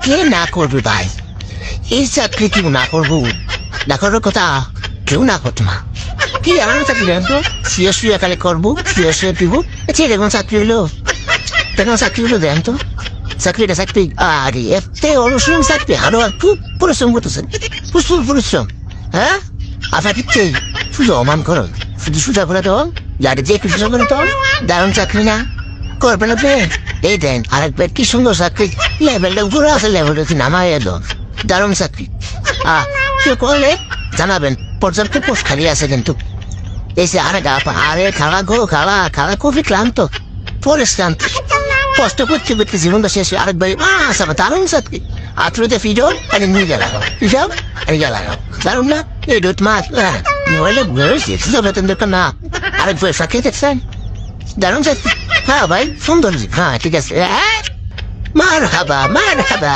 কে না করবে ভাই? এই চাকরি কেউ না করবো, না করার কথা কেউ না করতো না। কি আমার চাকরি দেন তো, শুয়ে শুয়ে কালে করবো, শুয়ে শুয়ে পিবো। এরকম চাকরি হলো, এরকম চাকরি হলো দেন তো। চাকরিটা চাকরি, আরে এতে অনুশীলন চাকরি আরো খুব পরিশ্রম করতেছেন, প্রচুর পরিশ্রম। হ্যাঁ, আপনার কি শুধু অমান করো, শুধু সুযোগ করে তো যাদের যে কিছু করে তো দারুণ চাকরি না করবেন আপনি। এই দেন আরেকবার কি সুন্দর চাকরি, লেভেলটা উপরে আছে, লেভেলটা কি নামায় এলো, দারুণ চাকরি। কেউ করলে জানাবেন, পর্যাপ্ত পোস্ট খালি আছে কিন্তু। এসে আরে আরে খালা গো, খালা খালা খুবই ক্লান্ত, পরিশ্রান্ত, কষ্ট করতে করতে জীবনটা শেষ। আরেকবার দারুণ চাকরি, আত্মীয়তে ফিজল আর নিয়ে গেলাম, ফিজাও আর গেলাম, দারুণ না? এই দুধ মাছ নইলে বেতন দরকার না। আরেকবার চাকরি দেখছেন, দারুণ চাকরি। হ্যাঁ ভাই, সুন্দর। হ্যাঁ ঠিক আছে, মার হাবা মার হাবা।